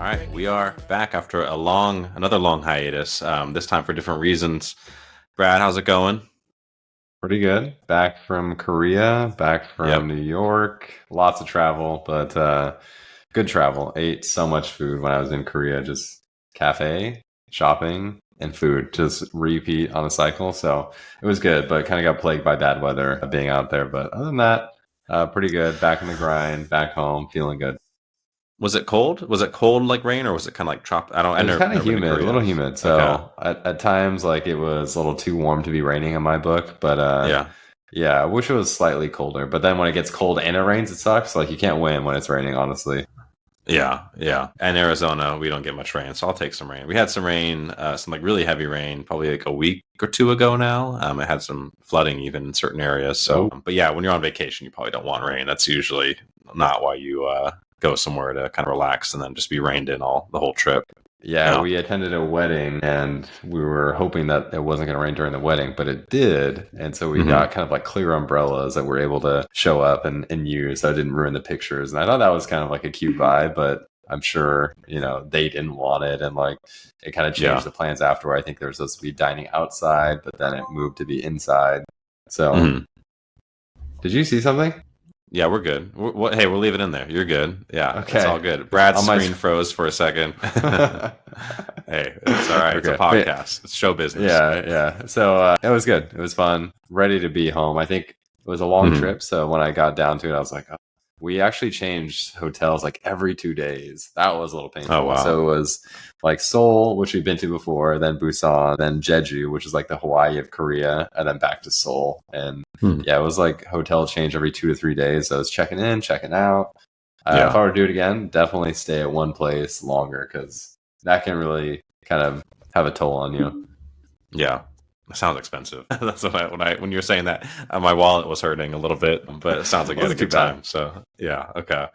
All right, we are back after another long hiatus. This time for different reasons. Brad, how's it going? Pretty good. Back from Korea, back from Yep. New York. Lots of travel, but good travel. Ate so much food when I was in Korea. Just cafe, shopping, and food. Just repeat on a cycle. So it was good, but kind of got plagued by bad weather being out there. But other than that, pretty good. Back in the grind, back home, feeling good. Was it cold? Was it cold like rain, or was it kind of like trop? I It was kind of never been to humid, a Korea. little humid. Okay. So at times, like it was a little too warm to be raining in my book. But Yeah. yeah, I wish it was slightly colder. But then when it gets cold and it rains, it sucks. Like you can't win when it's raining, honestly. Yeah. Yeah. And Arizona, we don't get much rain, so I'll take some rain. We had some rain, some like really heavy rain, probably like a week or two ago now. It had some flooding even in certain areas. So, Oh, but yeah, when you're on vacation, you probably don't want rain. That's usually not why you go somewhere to kind of relax and then just be rained in the whole trip. yeah, Yeah. we attended a wedding and we were hoping that it wasn't going to rain during the wedding, but it did. And so we Hmm. got kind of like clear umbrellas that we're able to show up and use so it didn't ruin the pictures. And I thought that was kind of like a cute vibe, but I'm sure, they didn't want it. And like it kind of Yeah. changed the plans after. I think there was supposed to be dining outside, but then it moved to be inside. So Hmm. did you see something? Yeah, we're good. Hey, we'll leave it in there. You're good. Yeah, it's all Okay. good. Brad's On my screen froze for a second. Hey, it's all right. It's a Okay. Wait. podcast. It's show business. Yeah. So it was good. It was fun. Ready to be home. I think it was a long Hmm. trip. So when I got down to it, I was like, oh. We actually changed hotels like every 2 days. That was a little Oh, painful. wow. So it was like Seoul, which we've been to before, then Busan, then Jeju, which is like the Hawaii of Korea, and then back to Seoul. And Hmm. yeah, it was like hotel change every 2 to 3 days. So I was checking in, checking out. If Yeah. I were to do it again, definitely stay at one place longer because that can really kind of have a toll on you. Yeah. It sounds expensive. That's when you were saying that, my wallet was hurting a little bit, but it sounds like you had a Wasn't too good bad. time. So yeah. Okay.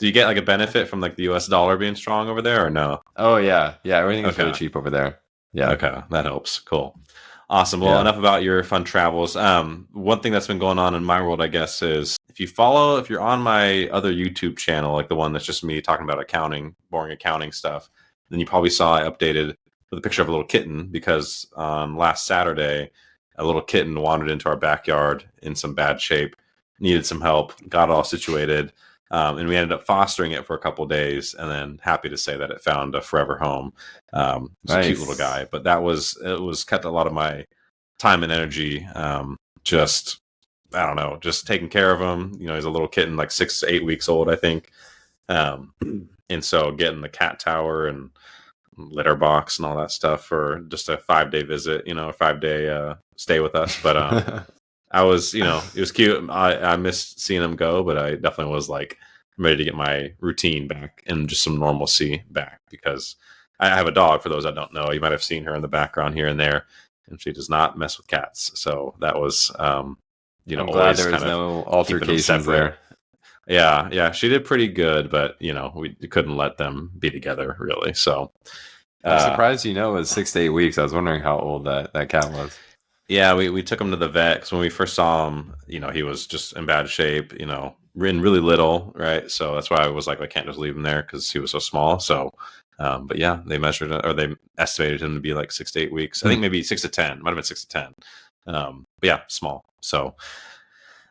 Do you get like a benefit from like the US dollar being strong over there or no? Oh yeah, everything is really Okay. cheap over there. Yeah, Okay, that helps. Cool. Awesome. Well, yeah. enough about your fun travels. One thing that's been going on in my world, I guess, is if you're on my other YouTube channel, like the one that's just me talking about accounting, boring accounting stuff, then you probably saw I updated with a picture of a little kitten because last Saturday, a little kitten wandered into our backyard in some bad shape, needed some help, got all situated, and we ended up fostering it for a couple days, and then happy to say that it found a forever home. It's a cute little Nice. guy, but it was kept a lot of my time and energy. Just I don't know, just taking care of him. He's a little kitten, like 6 to 8 weeks old, I think. Um, and so getting the cat tower and litter box and all that stuff for just a 5 day visit, a 5 day stay with us. But I was, it was cute. I missed seeing him go, but I definitely was like ready to get my routine back and just some normalcy back because I have a dog. For those that don't know, you might have seen her in the background here and there, and she does not mess with cats. So that was, I'm glad always there was kind of no keeping them altercations separate. there. Yeah, she did pretty good, but we couldn't let them be together really. So, I'm uh, surprised it was 6 to 8 weeks. I was wondering how old that cat was. yeah, we took him to the vet because when we first saw him, he was just in bad shape, really little, right? So that's why I was like, I can't just leave him there because he was so small. So, but yeah, they measured it, or they estimated him to be like 6 to 8 weeks. I think maybe 6 to 10, might have been 6 to 10. But yeah, small. So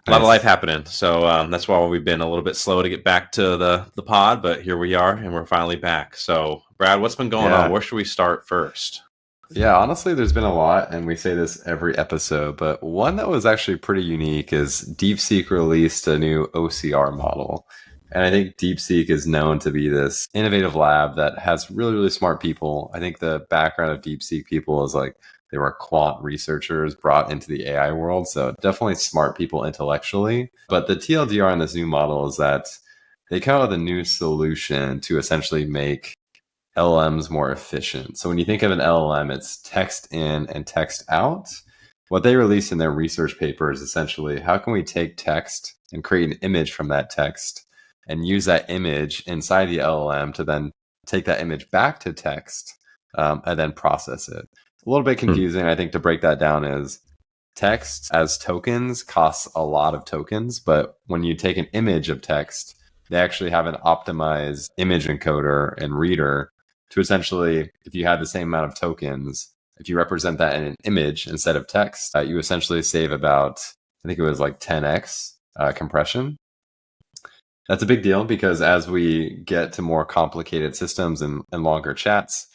a lot of life Nice. happening. So that's why we've been a little bit slow to get back to the pod, but here we are, and we're finally back. So Brad, what's been going on? Yeah. Where should we start first? Yeah, honestly, there's been a lot, and we say this every episode, but one that was actually pretty unique is DeepSeek released a new OCR model. And I think DeepSeek is known to be this innovative lab that has really, really smart people. I think the background of DeepSeek people is like they were quant researchers brought into the AI world. So definitely smart people intellectually. But the TLDR in this new model is that they come out with a new solution to essentially make LLMs more efficient. So when you think of an LLM, it's text in and text out. What they released in their research paper is essentially how can we take text and create an image from that text and use that image inside the LLM to then take that image back to text and then process it. A little bit Hmm. confusing, I think, to break that down is text as tokens costs a lot of tokens, but when you take an image of text, they actually have an optimized image encoder and reader to essentially, if you had the same amount of tokens, if you represent that in an image instead of text, you essentially save about, I think it was like 10x compression. That's a big deal because as we get to more complicated systems and longer chats,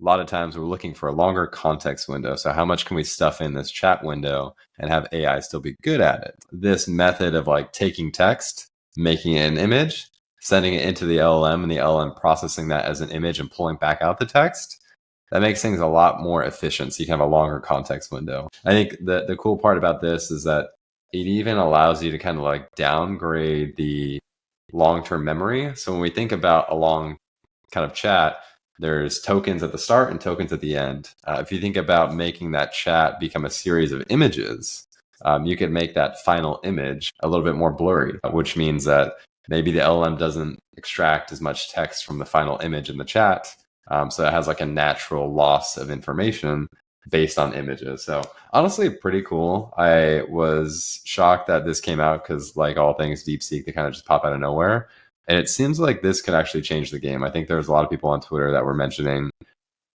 a lot of times we're looking for a longer context window. So how much can we stuff in this chat window and have AI still be good at it? This method of like taking text, making it an image, sending it into the LLM, and the LLM processing that as an image and pulling back out the text, that makes things a lot more efficient. So you can have a longer context window. I think the cool part about this is that it even allows you to kind of like downgrade the long-term memory. So when we think about a long kind of chat, there's tokens at the start and tokens at the end. If you think about making that chat become a series of images, you could make that final image a little bit more blurry, which means that maybe the LLM doesn't extract as much text from the final image in the chat. So it has like a natural loss of information based on images. So honestly, pretty cool. I was shocked that this came out because like all things DeepSeek, they kind of just pop out of nowhere. And it seems like this could actually change the game. I think there's a lot of people on Twitter that were mentioning,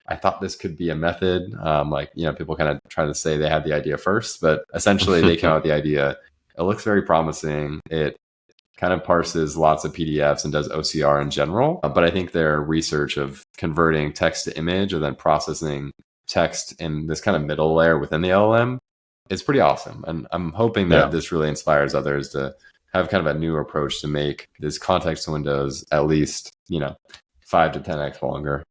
I thought this could be a method. People kind of try to say they had the idea first, but essentially they came out with the idea. It looks very promising. It kind of parses lots of PDFs and does OCR in general. But I think their research of converting text to image and then processing text in this kind of middle layer within the LLM is pretty awesome. And I'm hoping that this really inspires others to have kind of a new approach to make these context windows at least, 5 to 10x longer.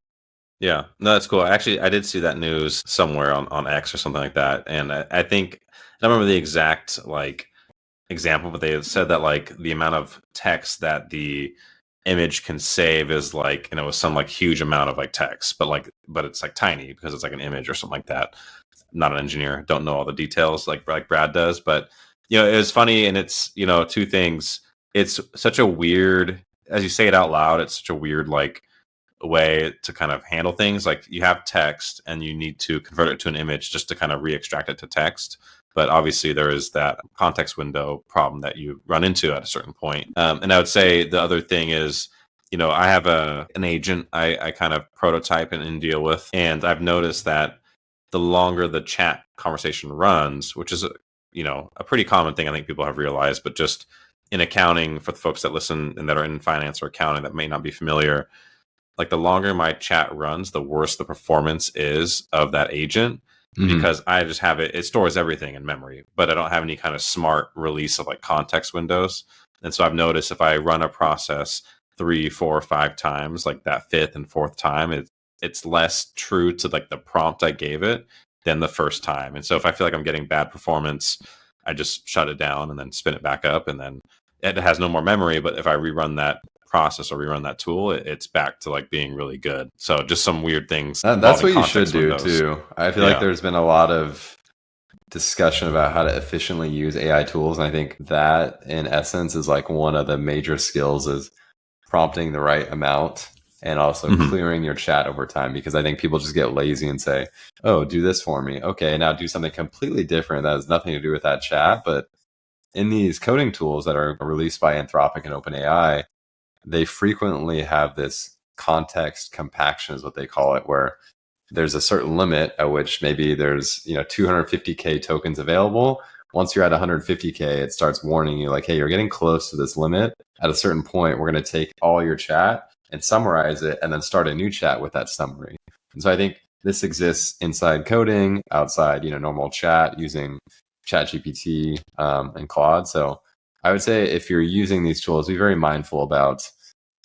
Yeah, no, that's cool. Actually, I did see that news somewhere on X or something like that. And I think, I don't remember the exact like example, but they said that like the amount of text that the image can save is like, some like huge amount of like text, but it's like tiny because it's like an image or something like that. Not an engineer, don't know all the details like Brad does, but it was funny. And it's, two things. It's such a weird, as you say it out loud, it's such a weird like way to kind of handle things. Like you have text and you need to convert it to an image just to kind of re-extract it to text. But obviously there is that context window problem that you run into at a certain point. And I would say the other thing is, I have an agent I kind of prototype and deal with. And I've noticed that the longer the chat conversation runs, which is, a pretty common thing I think people have realized, but just in accounting for the folks that listen and that are in finance or accounting that may not be familiar, like the longer my chat runs, the worse the performance is of that agent. Because I just have it stores everything in memory, but I don't have any kind of smart release of like context windows. And so I've noticed if I run a process 3, 4, 5 times, like that 5th and 4th time, it's less true to like the prompt I gave it than the first time. And so if I feel like I'm getting bad performance, I just shut it down and then spin it back up, and then it has no more memory. But if I rerun that process or rerun that tool, it's back to like being really good. So just some weird things. That's what you should do too. I feel like there's been a lot of discussion about how to efficiently use AI tools, and I think that in essence is like one of the major skills is prompting the right amount and also clearing your chat over time, because I think people just get lazy and say, oh, do this for me. Okay, now do something completely different that has nothing to do with that chat. But in these coding tools that are released by Anthropic and OpenAI, they frequently have this context compaction is what they call it, where there's a certain limit at which maybe there's 250k tokens available. Once you're at 150k, it starts warning you like, hey, you're getting close to this limit. At a certain point, we're going to take all your chat and summarize it and then start a new chat with that summary. And so I think this exists inside coding, outside normal chat using ChatGPT and Claude. So I would say if you're using these tools, be very mindful about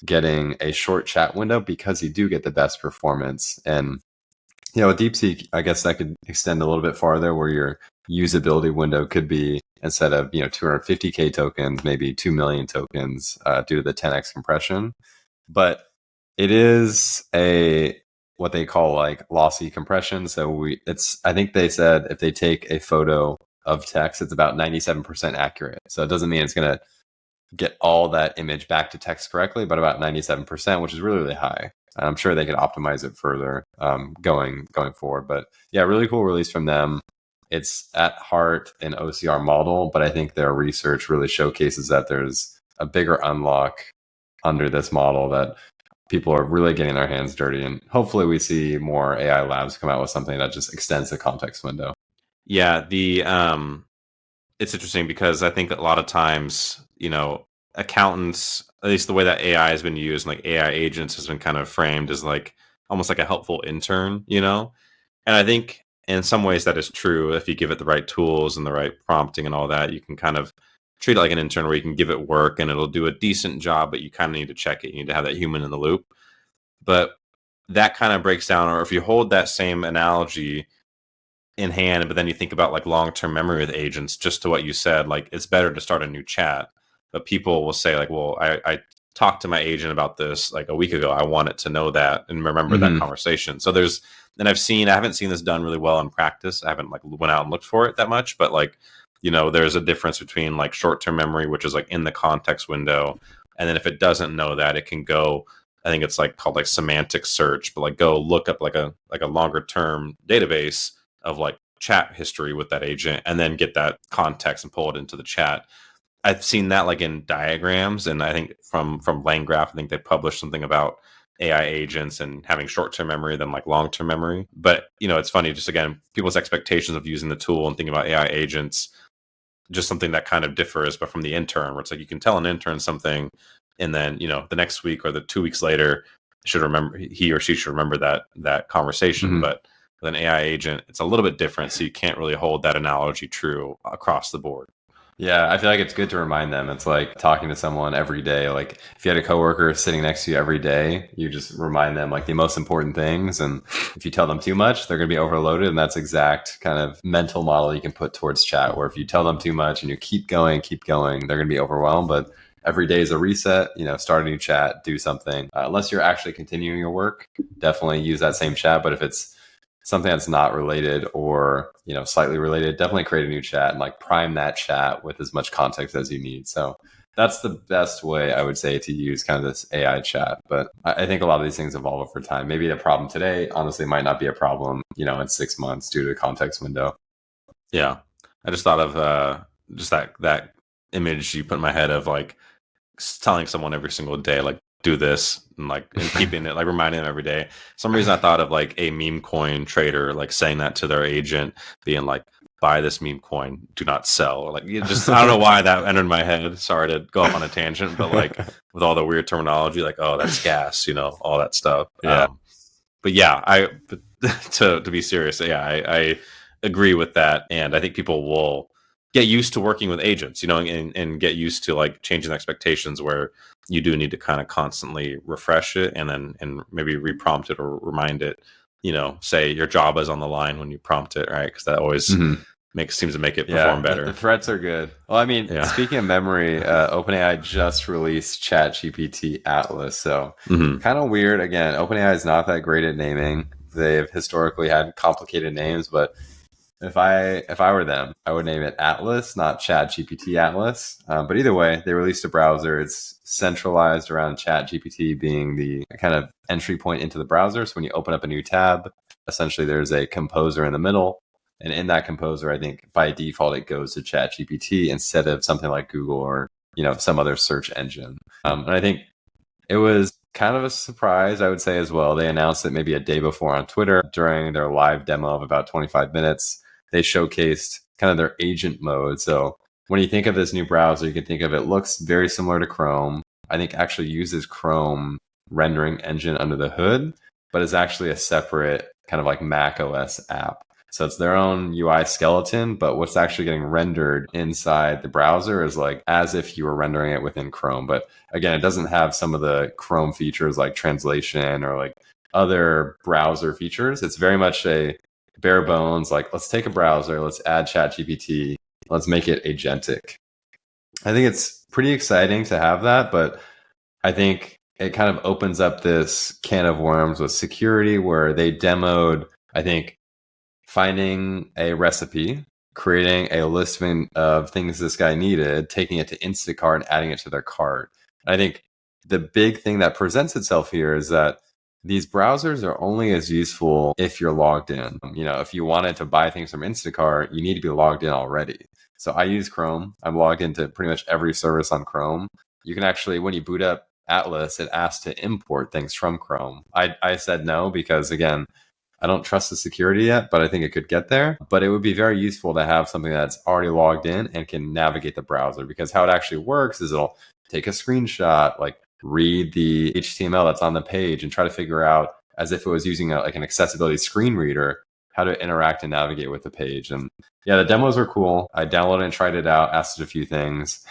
getting a short chat window, because you do get the best performance. And, with DeepSeek, I guess that could extend a little bit farther, where your usability window could be, instead of, 250k tokens, maybe 2 million tokens due to the 10x compression. But it is what they call like lossy compression. So I think they said if they take a photo of text, it's about 97% accurate. So it doesn't mean it's going to get all that image back to text correctly, but about 97%, which is really, really high. And I'm sure they can optimize it further going forward. But yeah, really cool release from them. It's at heart an OCR model, but I think their research really showcases that there's a bigger unlock under this model that people are really getting their hands dirty. And hopefully we see more AI labs come out with something that just extends the context window. Yeah, it's interesting because I think a lot of times, accountants, at least the way that AI has been used, like AI agents has been kind of framed as like almost like a helpful intern, And I think in some ways that is true. If you give it the right tools and the right prompting and all that, you can kind of treat it like an intern where you can give it work and it'll do a decent job, but you kind of need to check it. You need to have that human in the loop. But that kind of breaks down, or if you hold that same analogy in hand, but then you think about like long-term memory with agents, just to what you said, like it's better to start a new chat. But people will say like, well, I talked to my agent about this like a week ago. I want it to know that and remember that conversation. So I haven't seen this done really well in practice. I haven't like went out and looked for it that much, but like, there's a difference between like short-term memory, which is like in the context window. And then if it doesn't know that, it can go, I think it's like called like semantic search, but like go look up like a longer term database of like chat history with that agent and then get that context and pull it into the chat. I've seen that like in diagrams, and I think from LangGraph, I think they published something about AI agents and having short-term memory than like long-term memory. But it's funny, just again, people's expectations of using the tool and thinking about AI agents, just something that kind of differs, but from the intern, where it's like you can tell an intern something, and then the next week or the 2 weeks later, he or she should remember that conversation. But with an AI agent, it's a little bit different, so you can't really hold that analogy true across the board. Yeah, I feel like it's good to remind them. It's like talking to someone every day. Like if you had a coworker sitting next to you every day, you just remind them like the most important things. And if you tell them too much, they're going to be overloaded. And that's exact kind of mental model you can put towards chat, where if you tell them too much and you keep going, they're going to be overwhelmed. But every day is a reset, start a new chat, do something. Unless you're actually continuing your work, definitely use that same chat. But if it's something that's not related or slightly related, definitely create a new chat and like prime that chat with as much context as you need. So that's the best way I would say to use kind of this AI chat. But I think a lot of these things evolve over time. Maybe the problem today honestly might not be a problem in 6 months due to the context window. Yeah, I just thought of just that image you put in my head of like telling someone every single day like do this and keeping it like reminding them every day. Some reason I thought of like a meme coin trader like saying that to their agent, being like, buy this meme coin, do not sell. Or like just I don't know why that entered my head. Sorry to go off on a tangent, but like with all the weird terminology, like, oh, that's gas, all that stuff. Yeah. But yeah, to be serious, yeah, I agree with that, and I think people will get used to working with agents, and get used to like changing expectations where you do need to kind of constantly refresh it and maybe reprompt it or remind it, say your job is on the line when you prompt it, right? Because that always seems to make it perform better. The threats are good. Well, I mean, speaking of memory, OpenAI just released ChatGPT Atlas. So kind of weird. Again, OpenAI is not that great at naming. They've historically had complicated names, but if I were them, I would name it Atlas, not ChatGPT Atlas. But either way, they released a browser. It's centralized around ChatGPT being the kind of entry point into the browser. So when you open up a new tab, essentially there's a composer in the middle. And in that composer, I think by default, it goes to ChatGPT instead of something like Google or some other search engine. And I think it was kind of a surprise, I would say, as well. They announced it maybe a day before on Twitter during their live demo of about 25 minutes. They showcased kind of their agent mode. So when you think of this new browser, you can think of it looks very similar to Chrome. I think actually uses Chrome rendering engine under the hood, but is actually a separate kind of like Mac OS app. So it's their own UI skeleton, but what's actually getting rendered inside the browser is like as if you were rendering it within Chrome. But again, it doesn't have some of the Chrome features like translation or like other browser features. It's very much a bare bones, like let's take a browser, let's add ChatGPT, let's make it agentic. I think it's pretty exciting to have that, but I think it kind of opens up this can of worms with security where they demoed, I think, finding a recipe, creating a list of things this guy needed, taking it to Instacart and adding it to their cart. And I think the big thing that presents itself here is that these browsers are only as useful if you're logged in. If you wanted to buy things from Instacart, you need to be logged in already. So I use Chrome. I'm logged into pretty much every service on Chrome. You can actually, when you boot up Atlas, it asked to import things from Chrome. I said no because, again, I don't trust the security yet, but I think it could get there. But it would be very useful to have something that's already logged in and can navigate the browser, because how it actually works is it'll take a screenshot, like read the HTML that's on the page and try to figure out, as if it was using like an accessibility screen reader, how to interact and navigate with the page. And yeah, the demos were cool. I downloaded and tried it out, asked it a few things.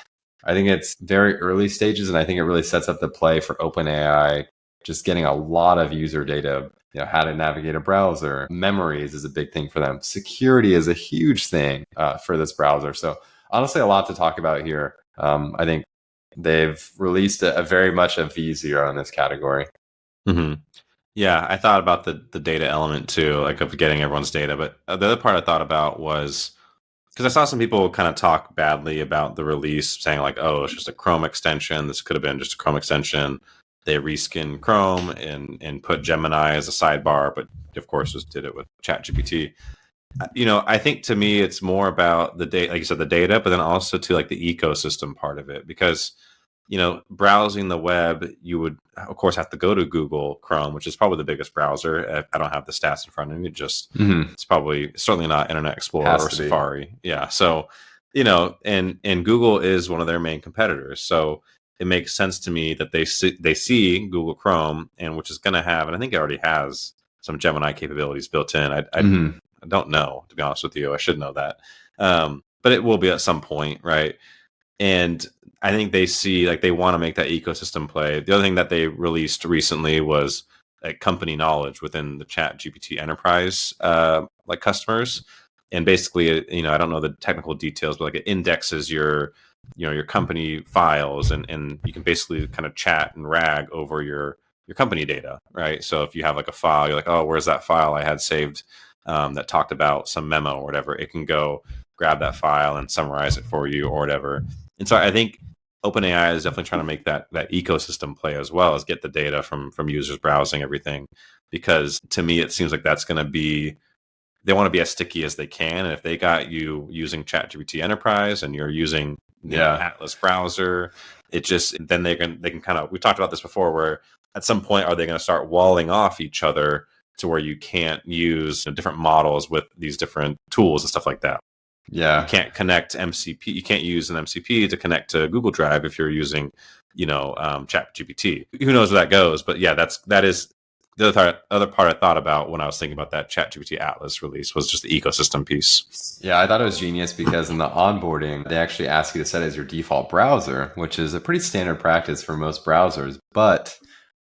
I think it's very early stages, and I think it really sets up the play for OpenAI, just getting a lot of user data, how to navigate a browser. Memories is a big thing for them. Security is a huge thing for this browser. So honestly, a lot to talk about here. I think they've released a very much a V0 in this category. Mm-hmm. Yeah, I thought about the data element too, like of getting everyone's data. But the other part I thought about was, because I saw some people kind of talk badly about the release, saying like, oh, it's just a Chrome extension. This could have been just a Chrome extension. They reskinned Chrome and put Gemini as a sidebar, but of course just did it with ChatGPT. I think to me it's more about the data, like you said, the data, but then also to like the ecosystem part of it, because browsing the web, you would of course have to go to Google Chrome, which is probably the biggest browser. I don't have the stats in front of me. It's probably certainly not Internet Explorer or Safari. Yeah. So, and Google is one of their main competitors. So it makes sense to me that they see Google Chrome, and which is going to have, and I think it already has some Gemini capabilities built in. I don't know, to be honest with you. I should know that. But it will be at some point, right? And I think they see, like, they want to make that ecosystem play. The other thing that they released recently was like company knowledge within the ChatGPT enterprise, like customers. And basically, I don't know the technical details, but like it indexes your company files, and you can basically kind of chat and rag over your company data, right? So if you have like a file, you're like, oh, where's that file I had saved that talked about some memo or whatever? It can go grab that file and summarize it for you or whatever. And so I think OpenAI is definitely trying to make that ecosystem play, as well as get the data from users browsing everything, because to me it seems like that's going to be, they want to be as sticky as they can. And if they got you using ChatGPT Enterprise and you're using Atlas browser, it just, then they can kind of, we talked about this before, where at some point are they going to start walling off each other to where you can't use different models with these different tools and stuff like that. Yeah. You can't connect MCP. You can't use an MCP to connect to Google Drive if you're using, ChatGPT. Who knows where that goes? But yeah, that is the other part I thought about when I was thinking about that ChatGPT Atlas release, was just the ecosystem piece. Yeah, I thought it was genius, because in the onboarding, they actually ask you to set it as your default browser, which is a pretty standard practice for most browsers. But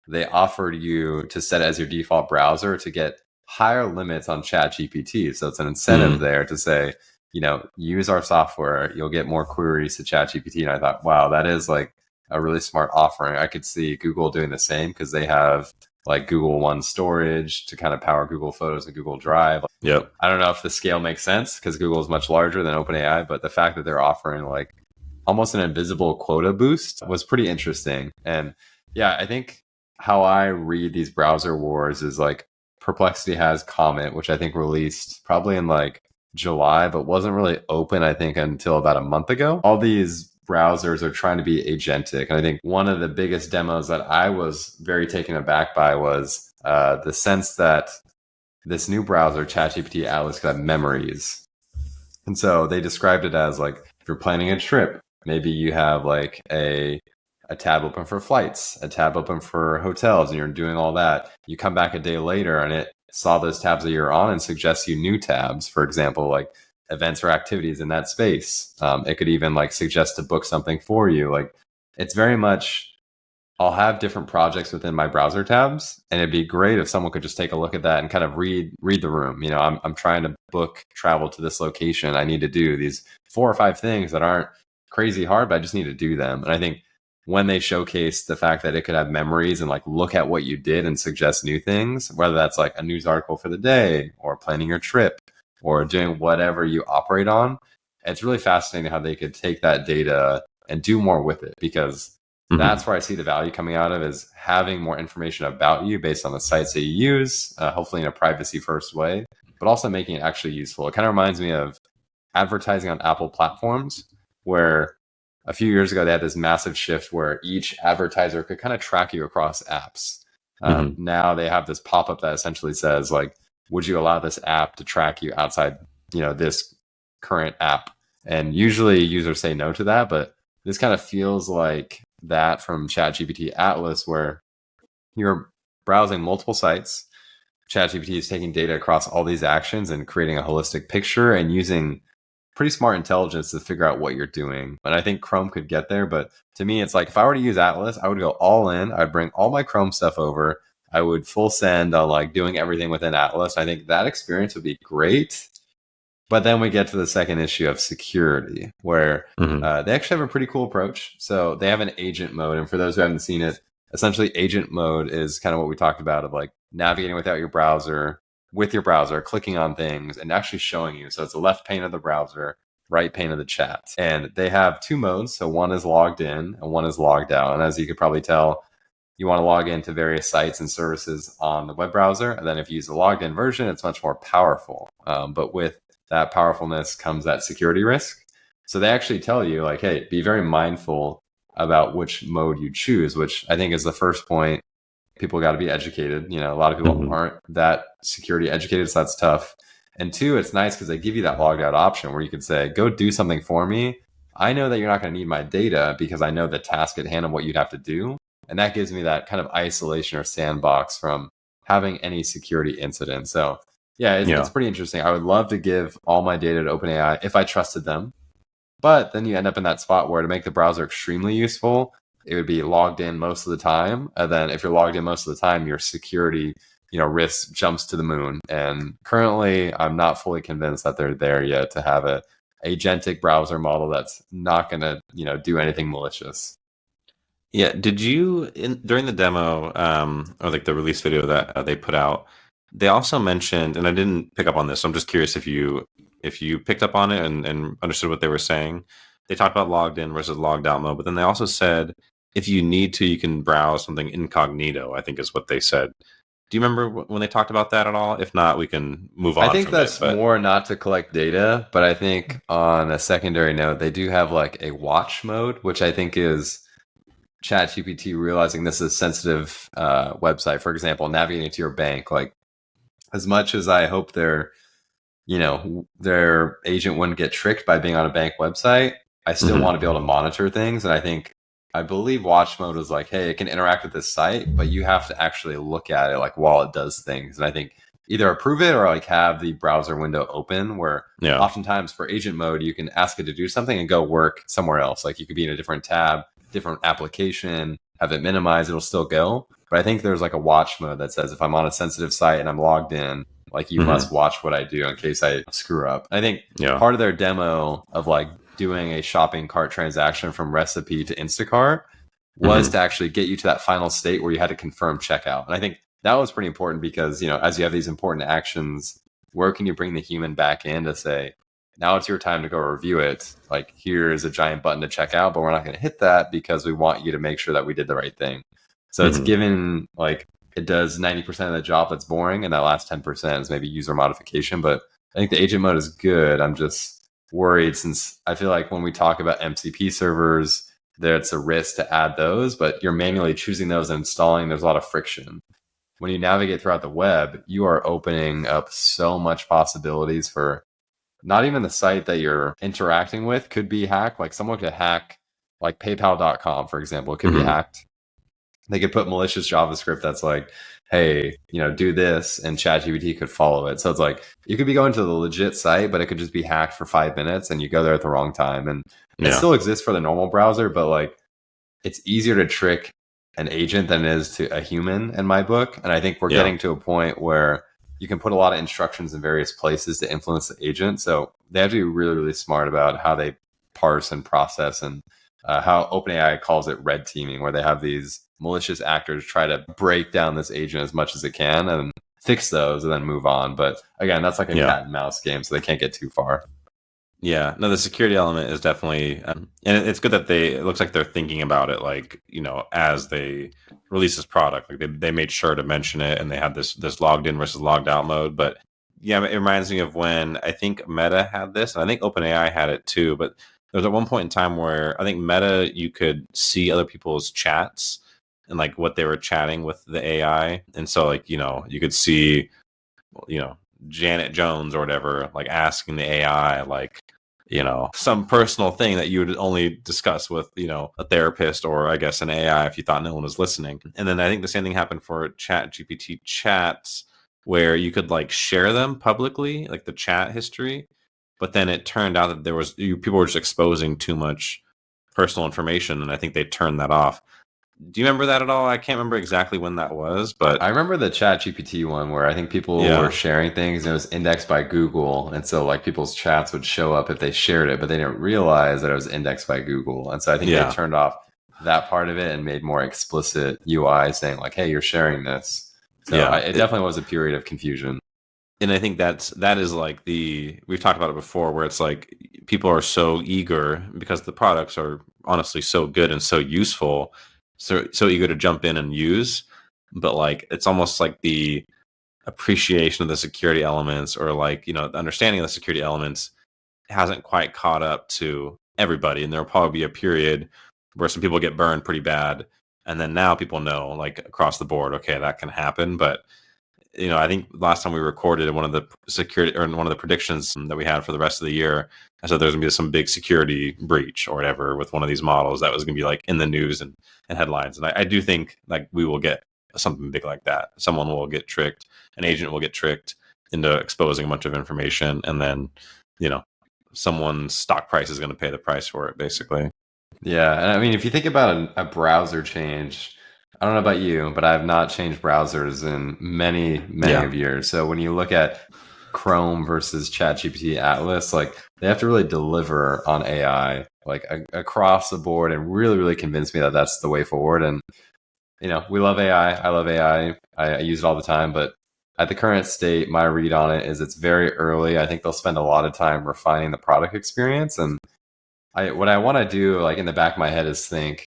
they offered you to set it as your default browser to get higher limits on ChatGPT. So it's an incentive there to say, use our software, you'll get more queries to ChatGPT. And I thought, wow, that is like a really smart offering. I could see Google doing the same, because they have like Google One storage to kind of power Google Photos and Google Drive. Yep. I don't know if the scale makes sense, because Google is much larger than OpenAI, but the fact that they're offering like almost an invisible quota boost was pretty interesting. And yeah, I think how I read these browser wars is like Perplexity has Comet, which I think released probably in like July, but wasn't really open, I think, until about a month ago. All these browsers are trying to be agentic. And I think one of the biggest demos that I was very taken aback by was the sense that this new browser, ChatGPT Atlas, could have memories. And so they described it as like, if you're planning a trip, maybe you have like a tab open for flights, a tab open for hotels, and you're doing all that. You come back a day later and it saw those tabs that you're on and suggests you new tabs, for example, like events or activities in that space. It could even like suggest to book something for you. Like, it's very much, I'll have different projects within my browser tabs, and it'd be great if someone could just take a look at that and kind of read the room. I'm trying to book travel to this location. I need to do these 4 or 5 things that aren't crazy hard, but I just need to do them. And I think when they showcase the fact that it could have memories and like look at what you did and suggest new things, whether that's like a news article for the day or planning your trip or doing whatever you operate on, it's really fascinating how they could take that data and do more with it, because that's where I see the value coming out of, is having more information about you based on the sites that you use, hopefully in a privacy first way, but also making it actually useful. It kind of reminds me of advertising on Apple platforms, where a few years ago, they had this massive shift where each advertiser could kind of track you across apps. Now they have this pop-up that essentially says, like, would you allow this app to track you outside, this current app? And usually users say no to that, but this kind of feels like that from ChatGPT Atlas, where you're browsing multiple sites. ChatGPT is taking data across all these actions and creating a holistic picture and using pretty smart intelligence to figure out what you're doing. And I think Chrome could get there, but to me, it's like, if I were to use Atlas, I would go all in. I'd bring all my Chrome stuff over. I would full send on like doing everything within Atlas. I think that experience would be great. But then we get to the second issue of security, where they actually have a pretty cool approach. So they have an agent mode. And for those who haven't seen it, essentially agent mode is kind of what we talked about, of like navigating with your browser, clicking on things and actually showing you. So it's the left pane of the browser, right pane of the chat. And they have two modes. So one is logged in and one is logged out. And as you could probably tell, you want to log into various sites and services on the web browser. And then if you use the logged in version, it's much more powerful. But with that powerfulness comes that security risk. So they actually tell you, like, hey, be very mindful about which mode you choose, which I think is the first point. People got to be educated. A lot of people aren't that security educated, so that's tough. And two, it's nice because they give you that logged out option where you can say, go do something for me. I know that you're not going to need my data because I know the task at hand and what you'd have to do. And that gives me that kind of isolation or sandbox from having any security incident. So yeah, it's pretty interesting. I would love to give all my data to OpenAI if I trusted them. But then you end up in that spot where, to make the browser extremely useful, it would be logged in most of the time. And then if you're logged in most of the time, your security, risk jumps to the moon. And currently, I'm not fully convinced that they're there yet to have a agentic browser model that's not going to, do anything malicious. Yeah. Did you, during the demo, or like the release video that they put out, they also mentioned, and I didn't pick up on this, so I'm just curious if you picked up on it and understood what they were saying. They talked about logged in versus logged out mode, but then they also said, if you need to, you can browse something incognito, I think is what they said. Do you remember when they talked about that at all? If not, we can move on. I think that's more not to collect data, but I think on a secondary note, they do have like a watch mode, which I think is ChatGPT realizing this is a sensitive website. For example, navigating to your bank. Like, as much as I hope their agent wouldn't get tricked by being on a bank website, I still want to be able to monitor things. And I believe watch mode is like, hey, it can interact with this site, but you have to actually look at it like while it does things. And I think either approve it or like have the browser window open, where oftentimes for agent mode, you can ask it to do something and go work somewhere else. Like, you could be in a different tab, different application, have it minimized, it'll still go. But I think there's like a watch mode that says, if I'm on a sensitive site and I'm logged in, like, you must watch what I do in case I screw up. I think part of their demo of like doing a shopping cart transaction from recipe to Instacart was to actually get you to that final state where you had to confirm checkout. And I think that was pretty important because, as you have these important actions, where can you bring the human back in to say, now it's your time to go review it. Like, here is a giant button to check out, but we're not going to hit that because we want you to make sure that we did the right thing. So it's given, like, it does 90% of the job that's boring, and that last 10% is maybe user modification. But I think the agent mode is good. I'm just worried, since I feel like when we talk about MCP servers, there's a risk to add those, but you're manually choosing those and installing. There's a lot of friction. When you navigate throughout the web, you are opening up so much possibilities for not even the site that you're interacting with could be hacked. Like, someone could hack, like PayPal.com, for example. It could be hacked. They could put malicious JavaScript that's like, hey, do this, and ChatGPT could follow it. So it's like, you could be going to the legit site, but it could just be hacked for 5 minutes and you go there at the wrong time. And it still exists for the normal browser, but like, it's easier to trick an agent than it is to a human in my book. And I think we're getting to a point where you can put a lot of instructions in various places to influence the agent. So they have to be really, really smart about how they parse and process, and how OpenAI calls it red teaming, where they have these malicious actors try to break down this agent as much as it can and fix those and then move on. But again, that's like a cat and mouse game, so they can't get too far. Yeah, no, the security element is definitely, and it's good that it looks like they're thinking about it, like, as they release this product, like they made sure to mention it, and they had this logged in versus logged out mode. But yeah, it reminds me of when I think Meta had this, and I think OpenAI had it too, but There's at one point in time where I think Meta, you could see other people's chats and like what they were chatting with the AI. And so like, you could see, you know, Janet Jones or whatever, like asking the AI, like, some personal thing that you would only discuss with, a therapist or I guess an AI if you thought no one was listening. And then I think the same thing happened for ChatGPT chats where you could like share them publicly, like the chat history. But then it turned out that people were just exposing too much personal information. And I think they turned that off. Do you remember that at all? I can't remember exactly when that was, but I remember the ChatGPT one where I think people yeah. were sharing things and it was indexed by Google. And so like people's chats would show up if they shared it, but they didn't realize that it was indexed by Google. And so I think they turned off that part of it and made more explicit UI saying like, hey, you're sharing this. So it definitely was a period of confusion. And I think that is like we've talked about it before where it's like people are so eager because the products are honestly so good and so useful, so eager to jump in and use, but like it's almost like the appreciation of the security elements or like, the understanding of the security elements hasn't quite caught up to everybody. And there'll probably be a period where some people get burned pretty bad. And then now people know like across the board, okay, that can happen. But I think last time we recorded one of the security or one of the predictions that we had for the rest of the year, I said there's gonna be some big security breach or whatever with one of these models that was gonna be like in the news and headlines. And I do think like we will get something big like that. Someone will get tricked, an agent will get tricked into exposing a bunch of information, and then someone's stock price is going to pay the price for it, basically. Yeah, and I mean, if you think about a browser change, I don't know about you, but I have not changed browsers in many of years. So when you look at Chrome versus ChatGPT Atlas, like they have to really deliver on AI, like across the board, and really convince me that that's the way forward. And we love AI. I love AI. I use it all the time, but at the current state, my read on it is it's very early. I think they'll spend a lot of time refining the product experience. And what I want to do, like in the back of my head, is think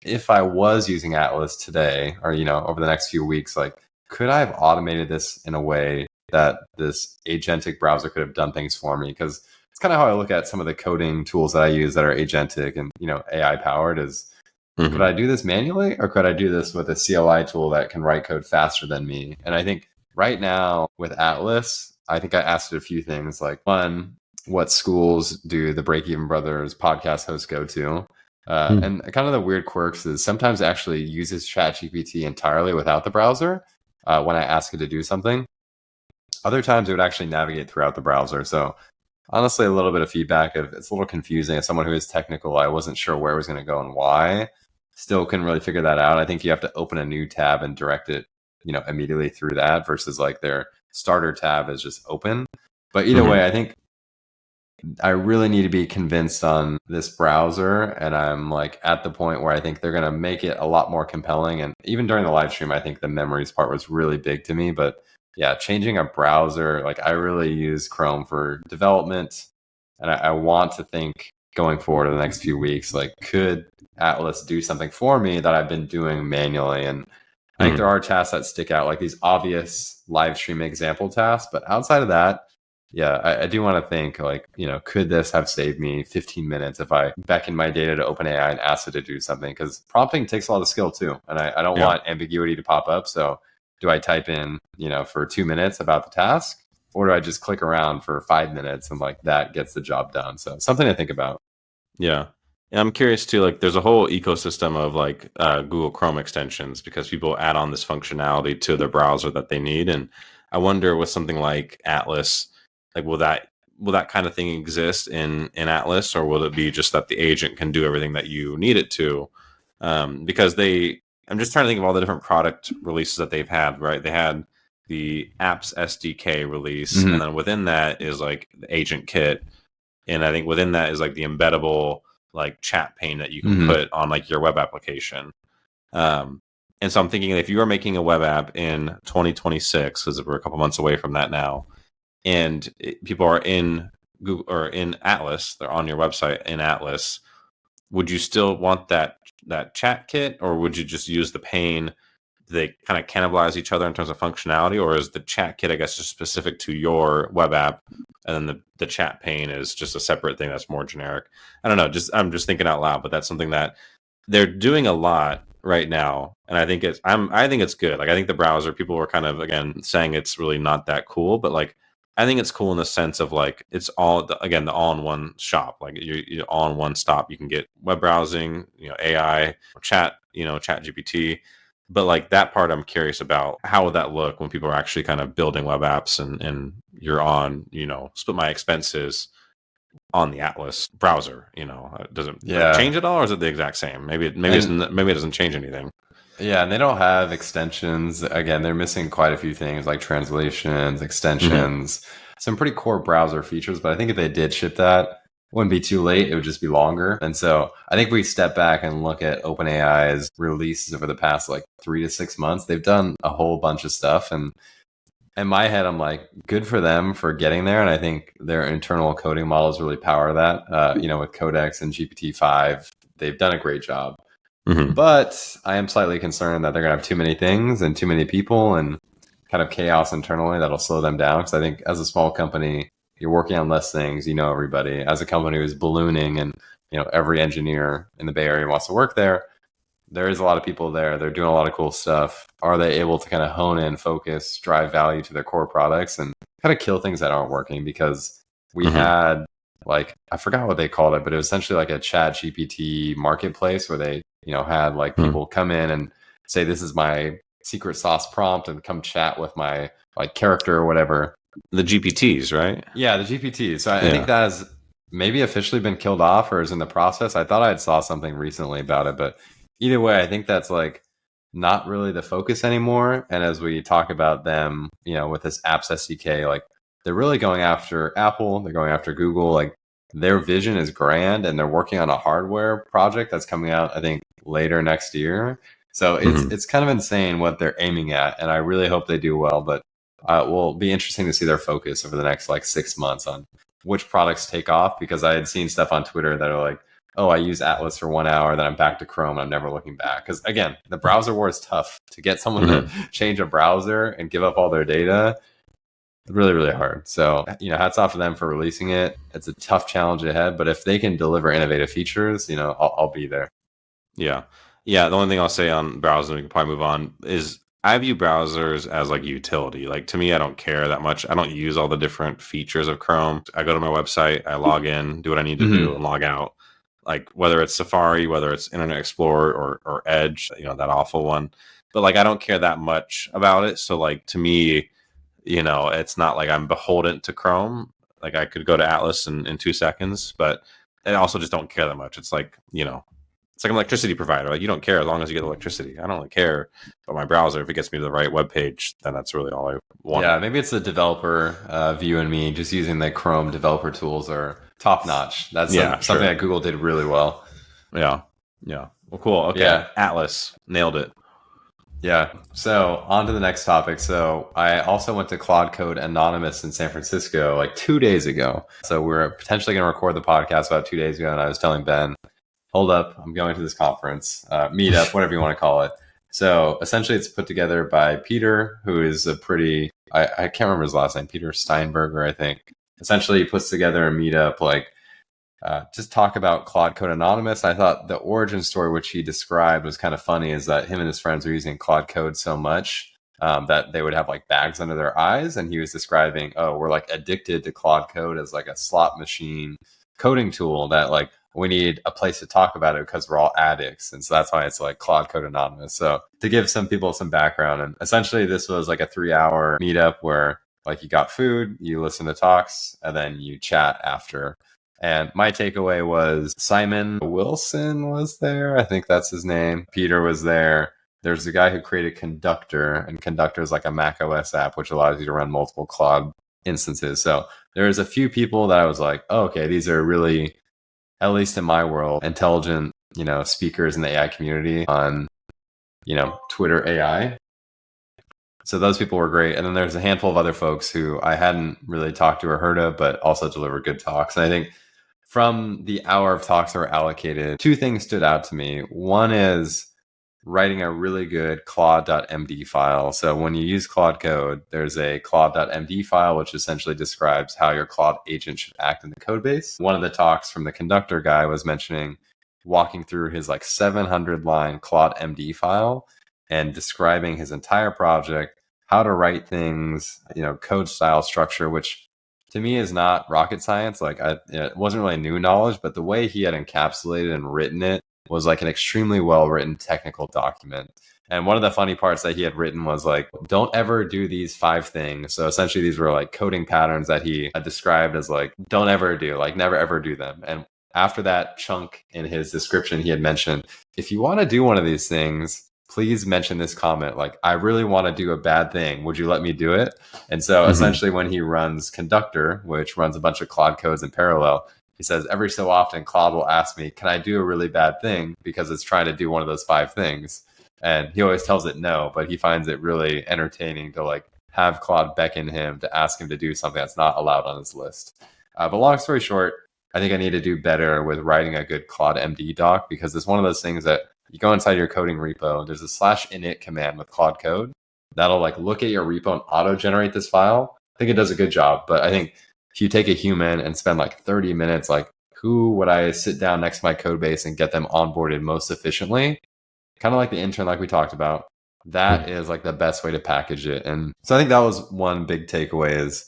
if I was using Atlas today, or over the next few weeks, like could I have automated this in a way that this agentic browser could have done things for me? Because it's kind of how I look at some of the coding tools that I use that are agentic and AI powered. Is could I do this manually, or could I do this with a CLI tool that can write code faster than me? And I think right now with Atlas, I think I asked it a few things, like one, what schools do the Breakeven Brothers podcast hosts go to? And kind of the weird quirks is sometimes it actually uses ChatGPT entirely without the browser when I ask it to do something. Other times it would actually navigate throughout the browser. So honestly, a little bit of feedback of it's a little confusing. As someone who is technical, I wasn't sure where it was going to go and why. Still couldn't really figure that out. I think you have to open a new tab and direct it, immediately through that versus like their starter tab is just open. But either way, I think I really need to be convinced on this browser. And I'm like at the point where I think they're going to make it a lot more compelling. And even during the live stream, I think the memories part was really big to me. But yeah, changing a browser, like I really use Chrome for development. And I want to think going forward in the next few weeks, like could Atlas do something for me that I've been doing manually? And I think there are tasks that stick out, like these obvious live stream example tasks. But outside of that, yeah, I do want to think like, could this have saved me 15 minutes if I beckon my data to OpenAI and ask it to do something? Because prompting takes a lot of skill too. And I don't want ambiguity to pop up. So do I type in, for 2 minutes about the task? Or do I just click around for 5 minutes and like that gets the job done? So something to think about. Yeah. And I'm curious too, like there's a whole ecosystem of like Google Chrome extensions because people add on this functionality to their browser that they need. And I wonder with something like Atlas, like will that kind of thing exist in Atlas, or will it be just that the agent can do everything that you need it to? Because I'm just trying to think of all the different product releases that they've had, right? They had the apps SDK release, and then within that is like the agent kit. And I think within that is like the embeddable like chat pane that you can put on like your web application. And so I'm thinking if you are making a web app in 2026, because we're a couple months away from that now, and people are in Google or in Atlas, they're on your website in Atlas, would you still want that chat kit, or would you just use the pane? Do they kind of cannibalize each other in terms of functionality, or is the chat kit, I guess, just specific to your web app, and then the chat pane is just a separate thing that's more generic. I don't know. I'm just thinking out loud, but that's something that they're doing a lot right now, and I think it's good. Like, I think the browser, people were kind of again saying it's really not that cool, but like I think it's cool in the sense of like it's all the all-in-one shop. Like you're all in one stop. You can get web browsing, AI, chat, chat GPT. But like that part, I'm curious about how would that look when people are actually kind of building web apps and you're on, split my expenses on the Atlas browser. Does it change at all, or is it the exact same? Maybe it doesn't change anything. Yeah, and they don't have extensions. Again, they're missing quite a few things like translations, extensions, some pretty core browser features. But I think if they did ship that, it wouldn't be too late. It would just be longer. And so I think we step back and look at OpenAI's releases over the past like 3 to 6 months. They've done a whole bunch of stuff. And in my head, I'm like, good for them for getting there. And I think their internal coding models really power that. With Codex and GPT-5, they've done a great job. But I am slightly concerned that they're going to have too many things and too many people and kind of chaos internally that'll slow them down. Because I think as a small company, you're working on less things, everybody. As a company who's ballooning and, every engineer in the Bay Area wants to work there, there is a lot of people there. They're doing a lot of cool stuff. Are they able to kind of hone in, focus, drive value to their core products and kind of kill things that aren't working? Because we had like, I forgot what they called it, but it was essentially like a ChatGPT marketplace where they, had like people come in and say, this is my secret sauce prompt and come chat with my like character or whatever. The GPTs, right? Yeah, the GPTs. So I think that has maybe officially been killed off or is in the process. I thought I had saw something recently about it, but either way, I think that's like not really the focus anymore. And as we talk about them, with this apps SDK, like they're really going after Apple, they're going after Google, like their vision is grand and they're working on a hardware project that's coming out, I think, later next year. So it's kind of insane what they're aiming at. And I really hope they do well, but it will be interesting to see their focus over the next like 6 months on which products take off, because I had seen stuff on Twitter that are like, oh, I use Atlas for 1 hour, then I'm back to Chrome and I'm never looking back. Because again, the browser war is tough. To get someone to change a browser and give up all their data, really, really hard. So, hats off to them for releasing it. It's a tough challenge ahead, but if they can deliver innovative features, I'll be there. Yeah. The only thing I'll say on browsers, we can probably move on, is I view browsers as like utility. Like to me, I don't care that much. I don't use all the different features of Chrome. I go to my website, I log in, do what I need to do, and log out. Like whether it's Safari, whether it's Internet Explorer or Edge, that awful one. But like I don't care that much about it. So like to me, it's not like I'm beholden to Chrome. Like I could go to Atlas in 2 seconds, but I also just don't care that much. It's like, it's like an electricity provider. Like you don't care as long as you get electricity. I don't really care about my browser. If it gets me to the right web page, then that's really all I want. Yeah, maybe it's the developer view in me. Just using the Chrome developer tools are top notch. That's something that Google did really well. Yeah. Well, cool. Okay. Yeah. Atlas, nailed it. Yeah. So on to the next topic. So I also went to Claude Code Anonymous in San Francisco like 2 days ago. So we're potentially going to record the podcast about 2 days ago. And I was telling Ben, hold up, I'm going to this conference, meetup, whatever you want to call it. So essentially it's put together by Peter, who is a pretty, I can't remember his last name, Peter Steinberger, I think. Essentially he puts together a meetup, like just talk about Claude Code Anonymous. I thought the origin story, which he described, was kind of funny, is that him and his friends were using Claude Code so much that they would have like bags under their eyes. And he was describing, we're like addicted to Claude Code as like a slot machine coding tool that like, we need a place to talk about it because we're all addicts. And so that's why it's like Claude Code Anonymous. So to give some people some background, and essentially this was like a 3-hour meetup where like you got food, you listen to talks, and then you chat after. And my takeaway was Simon Wilson was there. I think that's his name. Peter was there. There's a guy who created Conductor, and Conductor is like a Mac OS app, which allows you to run multiple Claude instances. So there's a few people that I was like, oh, okay, these are really, at least in my world, intelligent, speakers in the AI community on, Twitter AI. So those people were great. And then there's a handful of other folks who I hadn't really talked to or heard of, but also delivered good talks. And I think from the hour of talks that were allocated, 2 things stood out to me. One is writing a really good Claude.md file. So when you use Claude Code, there's a Claude.md file, which essentially describes how your Claude agent should act in the code base. One of the talks from the conductor guy was mentioning walking through his like 700 line Claude MD file and describing his entire project, how to write things, code style structure, which to me is not rocket science. Like it wasn't really new knowledge, but the way he had encapsulated and written it was like an extremely well written technical document. And one of the funny parts that he had written was like, don't ever do these 5 things. So essentially these were like coding patterns that he had described as like, don't ever do, like never ever do them. And after that chunk in his description, he had mentioned, if you want to do one of these things, please mention this comment. Like, I really want to do a bad thing. Would you let me do it? And so essentially when he runs Conductor, which runs a bunch of Claude codes in parallel, he says every so often Claude will ask me, can I do a really bad thing? Because it's trying to do one of those 5 things. And he always tells it no, but he finds it really entertaining to like have Claude beckon him to ask him to do something that's not allowed on his list. But long story short, I think I need to do better with writing a good Claude MD doc, because it's one of those things that you go inside your coding repo, there's a /init command with Claude Code that'll like look at your repo and auto generate this file. I think it does a good job, but I think if you take a human and spend like 30 minutes, like who would I sit down next to my code base and get them onboarded most efficiently? Kind of like the intern, like we talked about, that is like the best way to package it. And so I think that was one big takeaway is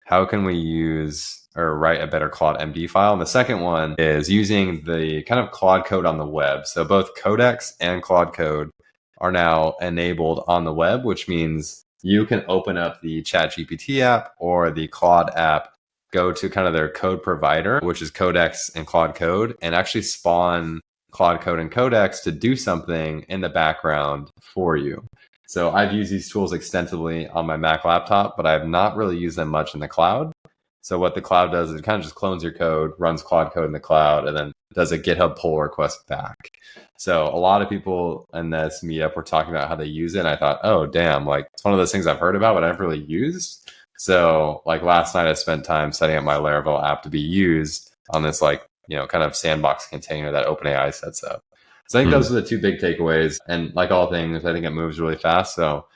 how can we use or write a better Claude MD file? And the second one is using the kind of Claude Code on the web. So both Codex and Claude Code are now enabled on the web, which means you can open up the ChatGPT app or the Claude app, go to kind of their code provider, which is Codex and Claude Code, and actually spawn Claude Code and Codex to do something in the background for you. So I've used these tools extensively on my Mac laptop, but I have not really used them much in the cloud. So what the cloud does is it kind of just clones your code, runs Claude Code in the cloud, and then does a GitHub pull request back. So a lot of people in this meetup were talking about how they use it. And I thought, oh, damn, like it's one of those things I've heard about, but I never really used. So like last night I spent time setting up my Laravel app to be used on this like, kind of sandbox container that OpenAI sets up. So I think those are the 2 big takeaways. And like all things, I think it moves really fast. So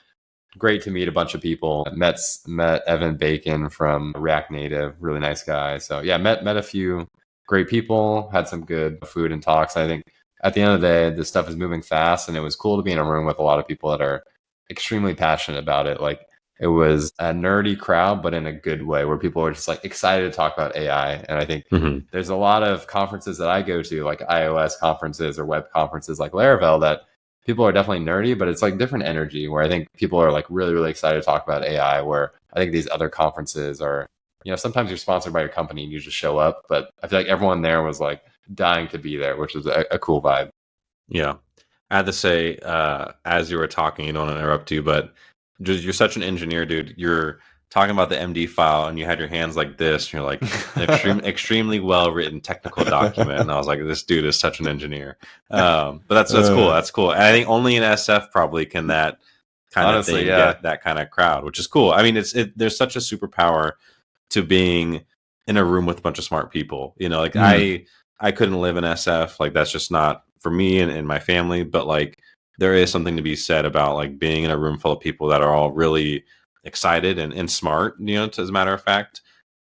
great to meet a bunch of people. Met Evan Bacon from React Native, really nice guy. So yeah, met a few great people, had some good food and talks. I think at the end of the day, this stuff is moving fast, and it was cool to be in a room with a lot of people that are extremely passionate about it. Like it was a nerdy crowd, but in a good way, where people were just like excited to talk about AI. And I think there's a lot of conferences that I go to, like iOS conferences or web conferences like Laravel, that people are definitely nerdy, but it's like different energy, where I think people are like really, really excited to talk about AI, where I think these other conferences are, sometimes you're sponsored by your company and you just show up, but I feel like everyone there was like dying to be there, which was a cool vibe. Yeah. I had to say, as you were talking, you don't want to interrupt you, but you're such an engineer, dude. You're talking about the MD file and you had your hands like this. And you're like an extremely well-written technical document. And I was like, this dude is such an engineer. But that's cool. That's cool. And I think only in SF probably can that kind of thing get that kind of crowd, which is cool. I mean, there's such a superpower to being in a room with a bunch of smart people. Like I couldn't live in SF. Like that's just not for me and my family. But like there is something to be said about like being in a room full of people that are all really excited and smart, as a matter of fact.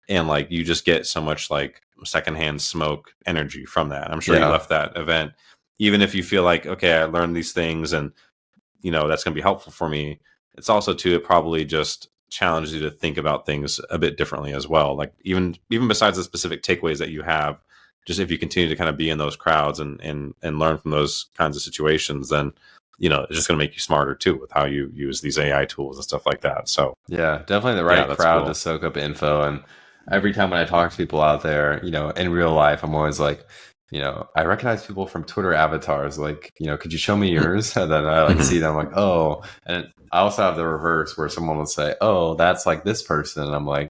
And like you just get so much like secondhand smoke energy from that. I'm sure you left that event, even if you feel like, okay, I learned these things and that's going to be helpful for me. It's also too, it probably just challenges you to think about things a bit differently as well. Like even besides the specific takeaways that you have, just if you continue to kind of be in those crowds and learn from those kinds of situations, then it's just going to make you smarter too with how you use these AI tools and stuff like that. So yeah, definitely the right crowd to soak up info. And every time when I talk to people out there, in real life, I'm always like, I recognize people from Twitter avatars. Like, could you show me yours? And then I like see them like, oh, and I also have the reverse where someone will say, oh, that's like this person. And I'm like,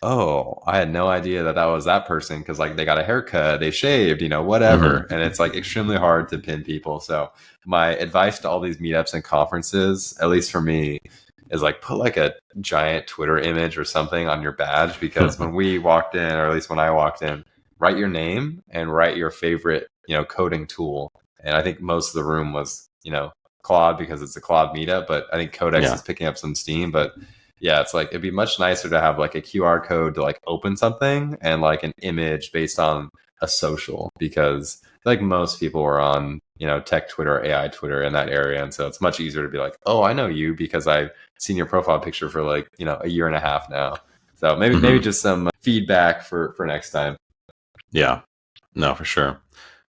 oh, I had no idea that was that person, because like they got a haircut, they shaved, whatever. And it's like extremely hard to pin people. So my advice to all these meetups and conferences, at least for me, is like put like a giant Twitter image or something on your badge, because when we walked in, or at least when I walked in, write your name and write your favorite, coding tool. And I think most of the room was, Claude because it's a Claude meetup, but I think Codex Yeah. is picking up some steam. But yeah, it's like it'd be much nicer to have like a QR code to like open something and like an image based on a social, because like most people are on, you know, tech Twitter, AI Twitter in that area. And so it's much easier to be like, oh, I know you because I've seen your profile picture for like, you know, a year and a half now. So maybe just some feedback for next time. Yeah, no, for sure.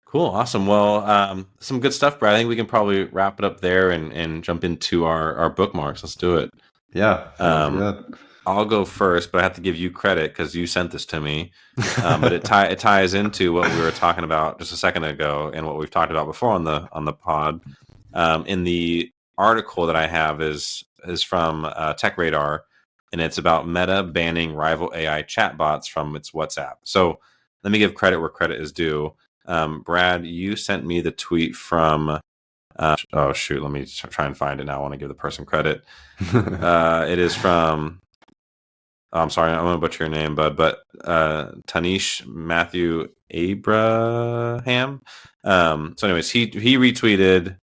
Cool. Awesome. Well, some good stuff, Brad. I think we can probably wrap it up there and jump into our bookmarks. Let's do it. Yeah. Sounds good. I'll go first, but I have to give you credit because you sent this to me. But it ties into what we were talking about just a second ago and what we've talked about before on the pod. In the article that I have is from Tech Radar, and it's about Meta banning rival AI chatbots from its WhatsApp. So let me give credit where credit is due. Brad, you sent me the tweet from. Oh shoot! Let me try and find it now. I want to give the person credit. It is from. I'm sorry, I'm gonna butcher your name, bud, but Tanish Matthew Abraham. So, anyways, he retweeted.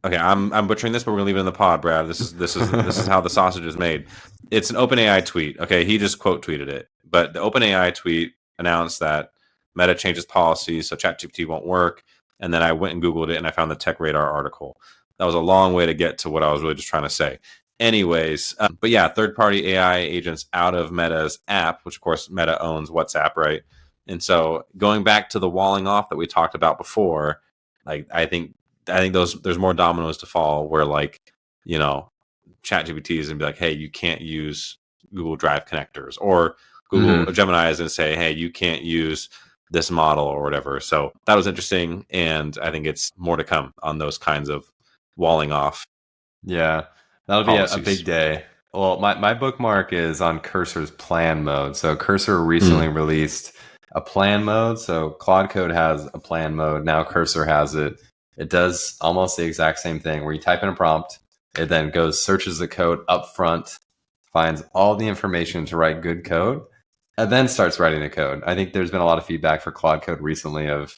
Okay, I'm butchering this, but we're gonna leave it in the pod, Brad. This is how the sausage is made. It's an OpenAI tweet. Okay, he just quote tweeted it, but the OpenAI tweet announced that Meta changes policies, so ChatGPT won't work. And then I went and Googled it, and I found the Tech Radar article. That was a long way to get to what I was really just trying to say. Anyways, but yeah, third-party AI agents out of Meta's app, which of course Meta owns WhatsApp, right? And so going back to the walling off that we talked about before, like I think there's more dominoes to fall where, like, you know, ChatGPT is gonna be like, hey, you can't use Google Drive connectors, or Google Gemini is gonna say, hey, you can't use this model or whatever. So that was interesting, and I think it's more to come on those kinds of walling off. Yeah, that'll be a big day. Well, my bookmark is on Cursor's plan mode. So Cursor recently released a plan mode. So Claude Code has a plan mode. Now Cursor has it. It does almost the exact same thing where you type in a prompt. It then goes, searches the code up front, finds all the information to write good code, and then starts writing the code. I think there's been a lot of feedback for Claude Code recently of,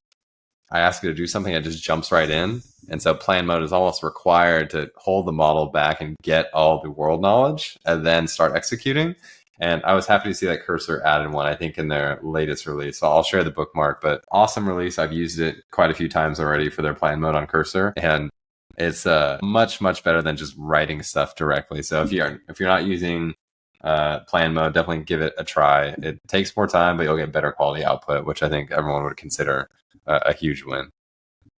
I ask it to do something, it just jumps right in. And so plan mode is almost required to hold the model back and get all the world knowledge and then start executing. And I was happy to see that Cursor added one, I think, in their latest release. So I'll share the bookmark, but awesome release. I've used it quite a few times already for their plan mode on Cursor. And it's much, much better than just writing stuff directly. So if you're not using plan mode, definitely give it a try. It takes more time, but you'll get better quality output, which I think everyone would consider a huge win.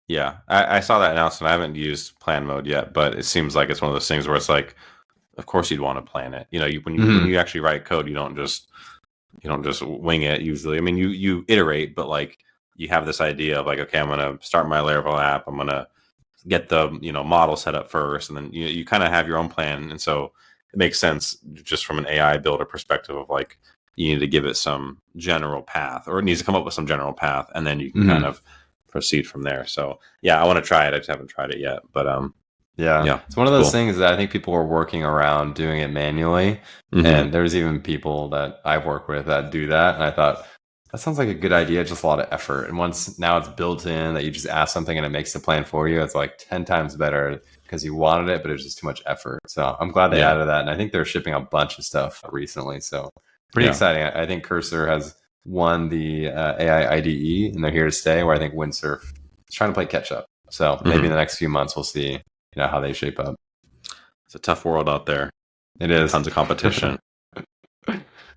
Yeah, I saw that announcement. I haven't used plan mode yet, but it seems like it's one of those things where it's like, of course you'd want to plan it. You know, when you actually write code, you don't just wing it usually. I mean, you iterate, but like you have this idea of like, okay, I'm gonna start my Laravel app. I'm gonna get the model set up first, and then you kind of have your own plan. And so it makes sense just from an AI builder perspective of like, you need to give it some general path, or it needs to come up with some general path, and then you can kind of proceed from there. So yeah, I want to try it. I just haven't tried it yet, but yeah, it's one of those things that I think people are working around doing it manually, and there's even people that I've worked with that do that, and I thought that sounds like a good idea, just a lot of effort. And once now it's built in that you just ask something and it makes the plan for you, it's like 10 times better because you wanted it, but it was just too much effort. So I'm glad they added that, and I think they're shipping a bunch of stuff recently, so pretty exciting. I think Cursor has won the AI IDE, and they're here to stay, where I think Windsurf is trying to play catch up. So maybe in the next few months we'll see how they shape up. It's a tough world out there. It is. Tons of competition.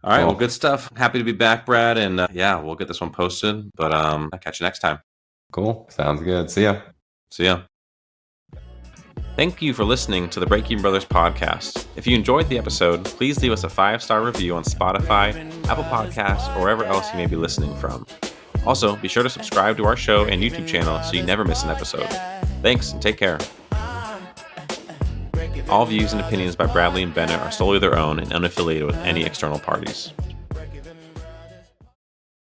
All right, well, good stuff. Happy to be back, Brad, and we'll get this one posted, but I'll catch you next time. Cool. Sounds good. See ya. Thank you for listening to the Breakeven Brothers podcast. If you enjoyed the episode, please leave us a 5-star review on Spotify, Apple Podcasts, or wherever else you may be listening from. Also, be sure to subscribe to our show and YouTube channel so you never miss an episode. Thanks, and take care. All views and opinions by Bradley and Bennett are solely their own and unaffiliated with any external parties.